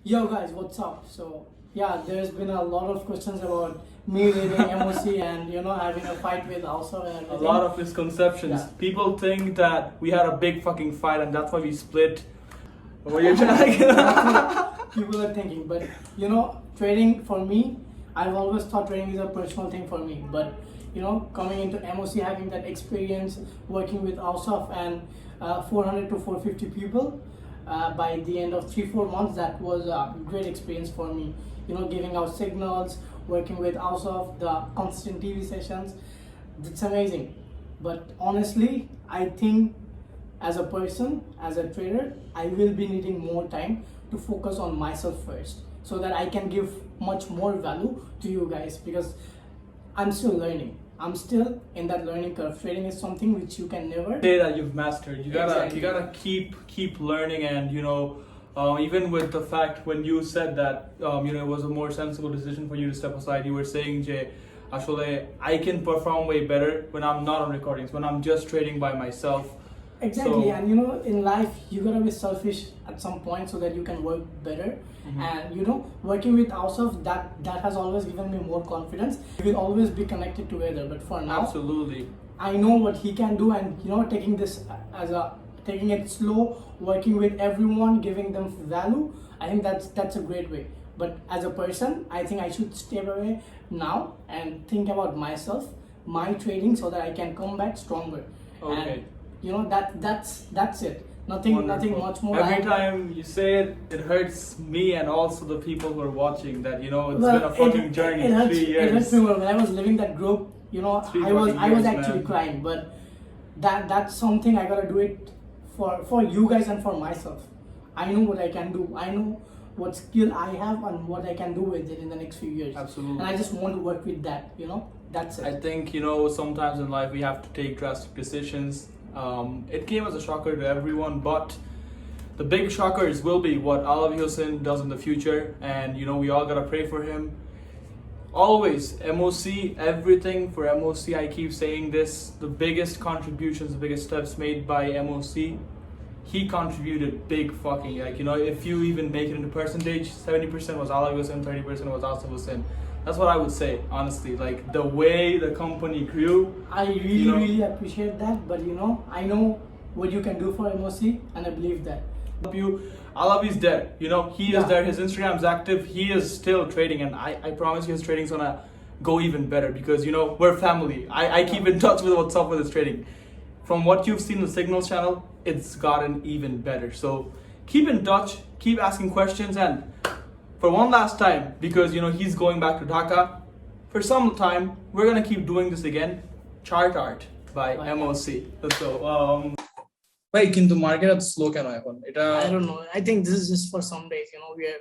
Yo guys, what's up? So yeah, there's been a lot of questions about me leaving MOC and having a fight with also and A everything. lot of misconceptions. Yeah. People think that we had a big fucking fight and that's why we split. What you're trying That's what people are thinking. But trading for me, I've always thought trading is a personal thing for me. But coming into MOC, having that experience, working with Ausaf and 400 to 450 people. By the end of 3-4 months, that was a great experience for me. Giving out signals, working with Ausaf, the constant TV sessions, it's amazing. But honestly, I think as a person, as a trader, I will be needing more time to focus on myself first, so that I can give much more value to you guys, because I'm still learning. I'm still in that learning curve. Trading is something which you can never say that you've mastered. Exactly. You gotta keep learning, and even with the fact when you said that it was a more sensible decision for you to step aside, you were saying, Jay, actually I can perform way better when I'm not on recordings, when I'm just trading by myself. Exactly. So- And in life you gotta be selfish at some point so that you can work better. And working with Ausaf, that has always given me more confidence. We will always be connected together, but for now Absolutely. I know what he can do, and taking it slow, working with everyone, giving them value. I think that's a great way. But as a person, I think I should step away now and think about myself, my trading, so that I can come back stronger. Okay. And that's it. Nothing Wonderful. much more. Every time you say it, it hurts me and also the people who are watching that it's Well, been a fucking journey. It hurts, 3 years. It hurts me when I was living that group. Three I was fucking years, actually man. crying, but that's something I gotta do it for you guys and for myself. I know what I can do. I know what skill I have and what I can do with it in the next few years. Absolutely. And I just want to work with that. That's it. I think sometimes in life we have to take drastic decisions. It came as a shocker to everyone, but the big shockers will be what Alavi Hossain does in the future, and we all gotta pray for him. Always MOC, everything for MOC. I keep saying this: the biggest contributions, the biggest steps made by MOC. He contributed big fucking, if you even make it into percentage, 70% was Alavi Hossain, 30% was Asaf Hossain. That's what I would say, honestly. Like the way the company grew. I really appreciate that, but I know what you can do for MOC, and I believe that. You, Alavi's there. He is Yeah. there. His Instagram's active. He is still trading, and I promise you, his trading's gonna go even better because we're family. I keep in touch with what's up with his trading. From what you've seen in the Signals channel, it's gotten even better. So keep in touch, keep asking questions, and for one last time, because he's going back to Dhaka for some time, we're gonna keep doing this again. Chart art by MOC. So ভাই কিন্তু market এত slow কেন এখন এটা I don't know. I think this is just for some days.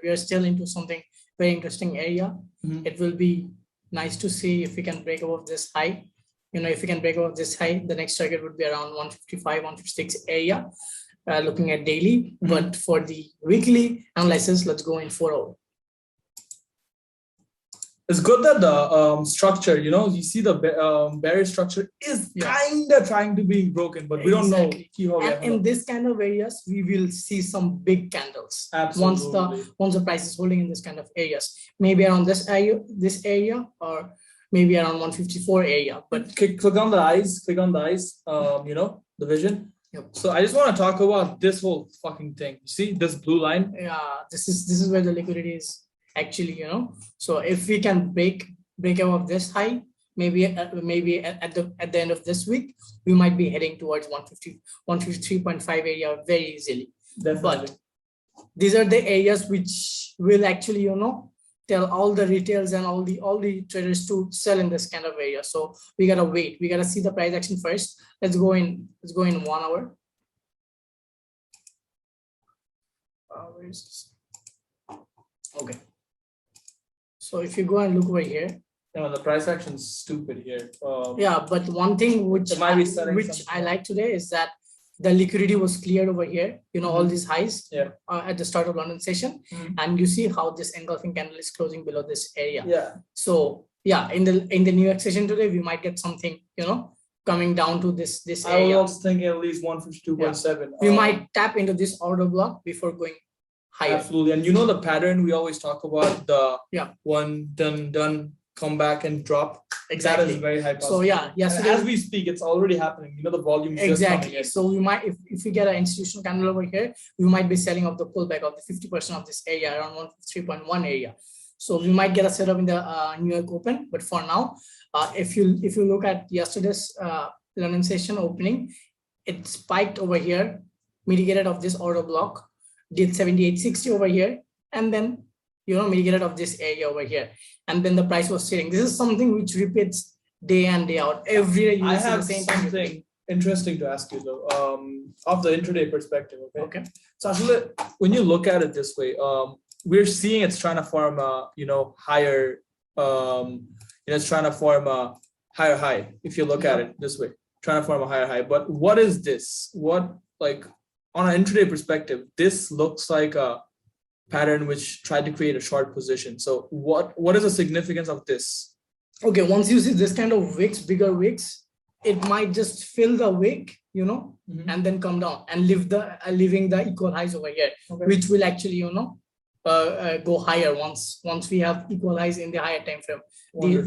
We are still into something very interesting area. It will be nice to see if we can break above this high. If we can break above this high, the next target would be around 155, 156 area. Looking at daily, but for the weekly analysis, let's go in 4-hour. It's good that the structure, you see the bearish structure is kind of trying to be broken, but we don't know. And in this kind of areas, we will see some big candles. Absolutely. Once the price is holding in this kind of areas, maybe around this area, or maybe around 154 area. But click on the eyes, the vision. Yep. So I just want to talk about this whole fucking thing. You see this blue line? Yeah, this is where the liquidity is actually. So if we can break above this high, maybe at the end of this week, we might be heading towards 153.5 area very easily. Definitely. But these are the areas which will actually tell all the retails and all the traders to sell in this kind of area. So we gotta wait. We gotta see the price action first. Let's go in 1 hour. Where is this? Okay. So if you go and look over here, The price action is stupid here. yeah, but one thing which It might be selling which something. I like today is that the liquidity was cleared over here. All these highs at the start of London session, and you see how this engulfing candle is closing below this area. Yeah. So yeah, in the New York session today, we might get something coming down to this I area. was thinking at least 152.7. We might tap into this order block before going higher. Absolutely. And you know the pattern we always talk about, the one done, come back and drop. Exactly. That is very high possibility. So yeah, yesterday, as we speak, it's already happening. You know, the volume is just coming in. So we might, if we get an institutional candle over here, we might be selling off the pullback of the 50% of this area around 153.1 area. So we might get a setup in the New York Open, but for now, if you look at yesterday's London session opening, it spiked over here, mitigated of this order block, did 78.60 over here, and then mitigated of this area over here, and then the price was sitting. This is something which repeats day in day out. Every day you I see have the same something interesting to ask you though, of the intraday perspective. Okay. So actually, when you look at it this way, we're seeing it's trying to form a higher, it's trying to form a higher high. If you look at it this way, trying to form a higher high. But what is this? What, like, on an intraday perspective, this looks like a pattern which tried to create a short position. So what is the significance of this? Okay, once you see this kind of wicks, bigger wicks, it might just fill the wick, and then come down and leaving the equal highs over here, which will actually go higher once we have equal highs in the higher time frame,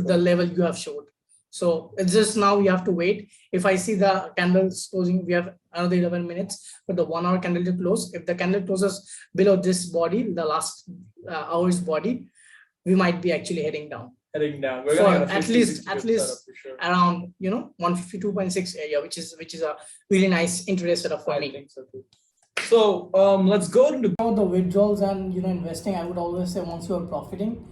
the level you have showed. So it's just now we have to wait. If I see the candles closing, we have another 11 minutes for the 1 hour candle to close. If the candle closes below this body, the last hour's body, we might be actually heading down. We're for at least around 152.6 area, which is a really nice intraday setup for me. Think so too. So let's go into the withdrawals and investing. I would always say, once you are profiting,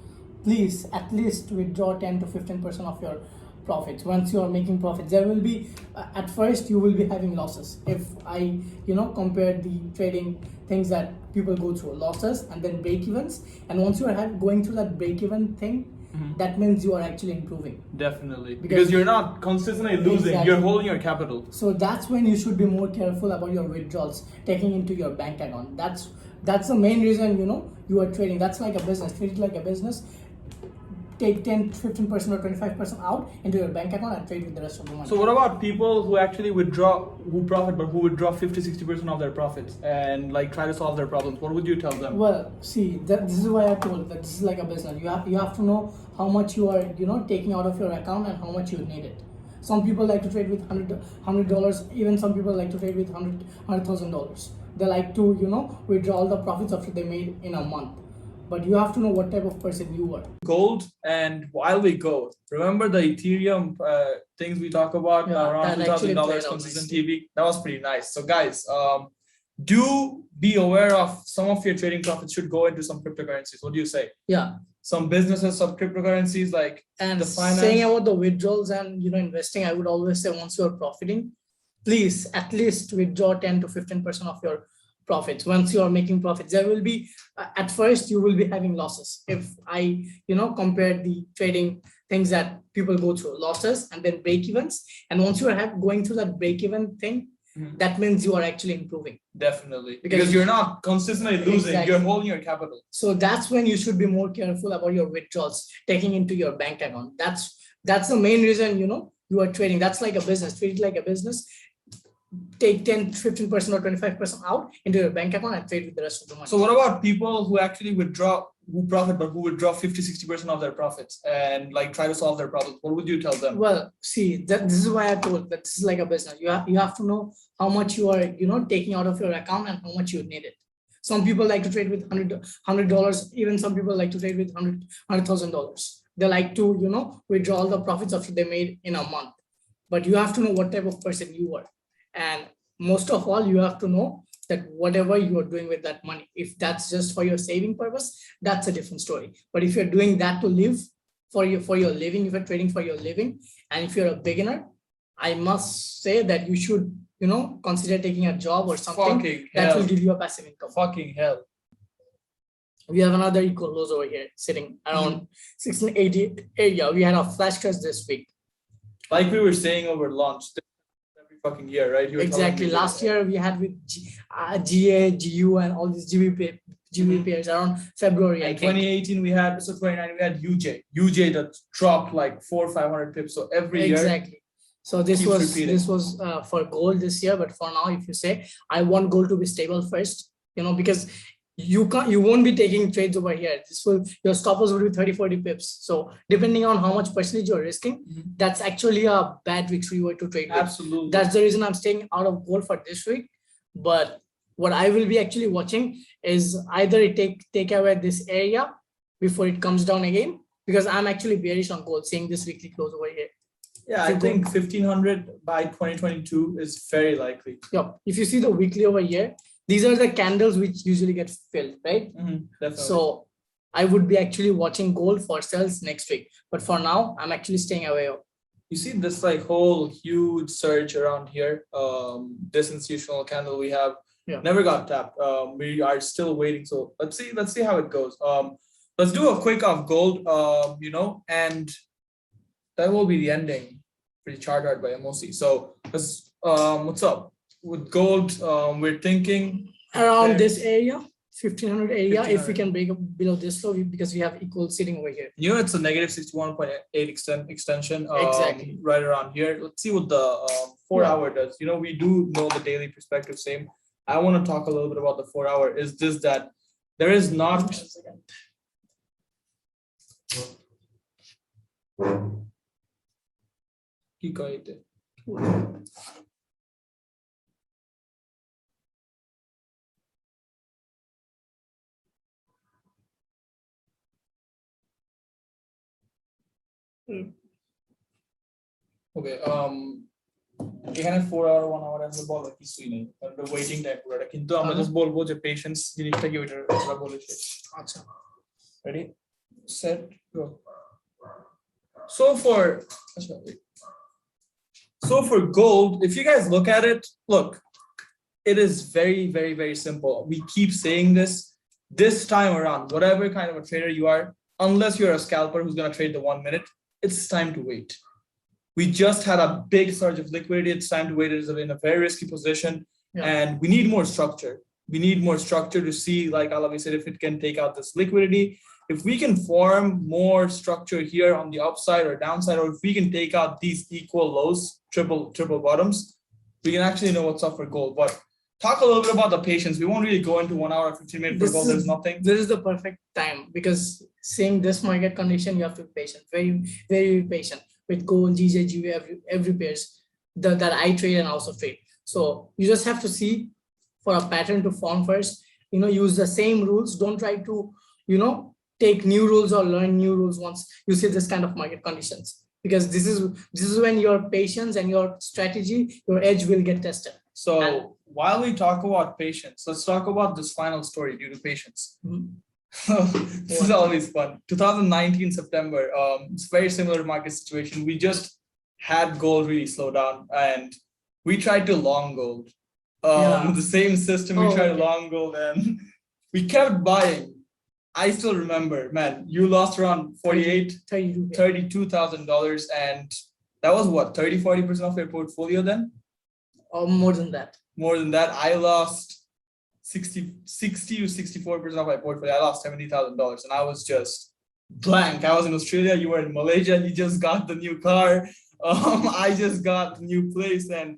please at least withdraw 10 to 15% of your profits. Once you are making profits, there will be at first you will be having losses. If I compare the trading things that people go through, losses and then break evens, and once you are going through that break even thing, that means you are actually improving. Definitely, because you're not consistently losing. You're holding your capital. So that's when you should be more careful about your withdrawals taking into your bank account. That's the main reason you are trading. That's like a business. Treat it like a business. Take 10, 15% or 25% out into your bank account and trade with the rest of the money. So what about people who actually who profit, but who withdraw 50-60% of their profits and like try to solve their problems? What would you tell them? Well, see, this is why I told that this is like a business. You have to know how much you are taking out of your account and how much you need it. Some people like to trade with $100. Even some people like to trade with $100,000. They like to withdraw all the profits after they made in a month. But you have to know what type of person you are. Gold, and while we go, remember the Ethereum things we talk about, around $2,000 consistent TV? That was pretty nice. So guys, do be aware of some of your trading profits should go into some cryptocurrencies. What do you say? Yeah. Some businesses, some cryptocurrencies, like and the finance. Saying about the withdrawals and investing, I would always say, once you are profiting, please at least withdraw 10 to 15% of your profits. Once you are making profits, there will be at first you will be having losses. If I compare the trading things that people go through, losses and then break evens, and once you are going through that break even thing, that means you are actually improving. Definitely, because you're not consistently losing. You're holding your capital. So that's when you should be more careful about your withdrawals taking into your bank account. That's the main reason you are trading. That's like a business. Treat it like a business. Take 10, 15% or 25% out into your bank account and trade with the rest of the money. So what about people who actually who profit, but who withdraw 50-60% of their profits and like try to solve their problems? What would you tell them? Well, see, this is why I told that this is like a business. You have to know how much you are taking out of your account and how much you need it. Some people like to trade with $100. Even some people like to trade with $100,000. They like to withdraw all the profits after they made in a month. But you have to know what type of person you are. And most of all, you have to know that whatever you are doing with that money, if that's just for your saving purpose, that's a different story. But if you're doing that to live for your living, if you're trading for your living, and if you're a beginner, I must say that you should, consider taking a job or something that will give you a passive income. Fucking hell. We have another equal lows over here sitting around 1680 area. We had a flash crash this week. Like we were saying over launch. Fucking year, right? Exactly. Last year we had with GA, GU, and all these GBPs around February. In 2018 we had, so 2019 we had UJ that dropped like 400 or 500 pips. So every year. Exactly. So this was for gold this year, but for now, if you say I want gold to be stable first, because you won't be taking trades over here. Your stop loss will be 30-40 pips. So depending on how much percentage you're risking, that's actually a bad week for you to trade with. Absolutely. That's the reason I'm staying out of gold for this week. But what I will be actually watching is either it take away this area before it comes down again, because I'm actually bearish on gold, seeing this weekly close over here. Yeah, I think 1500 by 2022 is very likely. Yeah, if you see the weekly over here, these are the candles which usually get filled, right? Definitely. So I would be actually watching gold for sales next week. But for now, I'm actually staying away. You see this like whole huge surge around here. This institutional candle we have never got tapped. We are still waiting. So let's see how it goes. Let's do a quick off gold, and that will be the ending for the chart art by MOC. So let's what's up with gold? We're thinking around this area, 1500 area. If we can break up below this low, because we have equal sitting over here. It's a negative 61.8 extension. Exactly. Right around here. Let's see what the 4 hour does. We do know the daily perspective same. I want to talk a little bit about the 4 hour. Is this that there is not. Okay, এখানে 4 hour 1 hour আসলে বলা কিছুই নেই, কারণ waiting time পুরোটা, কিন্তু আমরা just বলবো যে পেশেন্স জিনিসটা কি ওইটা আমরা বলে শেষ। আচ্ছা, ready set go. So for gold, if you guys look at it, look, it is very, very, very simple. We keep saying this time around, whatever kind of a trader you are, unless you're a scalper who's going to trade the 1 minute, it's time to wait. We just had a big surge of liquidity. It's time to wait. It is in a very risky position, and we need more structure. We need more structure to see, like Alavi said, if it can take out this liquidity. If we can form more structure here on the upside or downside, or if we can take out these equal lows, triple bottoms, we can actually know what's up for gold. But talk a little bit about the patience. We won't really go into 1 hour, 15 minutes for gold. There's nothing. This is the perfect time, because seeing this market condition, you have to be patient, very, very patient with gold, GJ, GBP, every pairs that I trade and also trade. So you just have to see for a pattern to form first. Use the same rules. Don't try to, take new rules or learn new rules once you see this kind of market conditions, because this is when your patience and your strategy, your edge will get tested. So while we talk about patience, let's talk about this final story due to patience. This is always fun. 2019 September, it's very similar market situation. We just had gold really slow down, and we tried to long gold. The same system, we tried to long gold, and we kept buying. I still remember, man, you lost around $32,000, and that was what, 30-40% of your portfolio then? Or more than that. More than that. I lost 60 to 64% of my portfolio. I lost $70,000, and I was just blank. I was in Australia, you were in Malaysia, you just got the new car. I just got the new place, and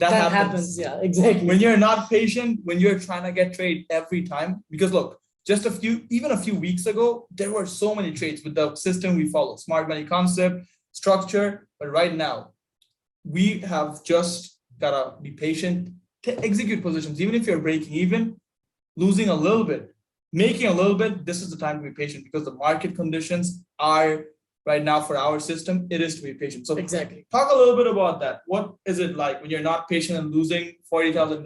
that happens. Yeah, exactly. When you're not patient, when you're trying to get trade every time, because look, just even a few weeks ago, there were so many trades with the system we follow, smart money concept, structure. But right now, we have just gotta be patient to execute positions. Even if you're breaking even, losing a little bit, making a little bit, this is the time to be patient, because the market conditions are right now for our system. It is to be patient. So exactly, talk a little bit about that. What is it like when you're not patient and losing $40,000,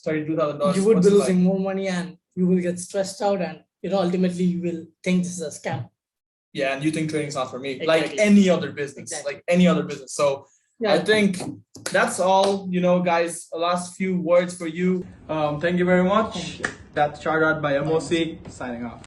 $32,000? You would be losing more money, and you will get stressed out, and ultimately you will think this is a scam. Yeah, and you think trading is not for me. Exactly. Like any other business. Exactly. Like any other business. So I think that's all, guys. Last few words for you. Thank you very much. That's chart out by MOC, signing off.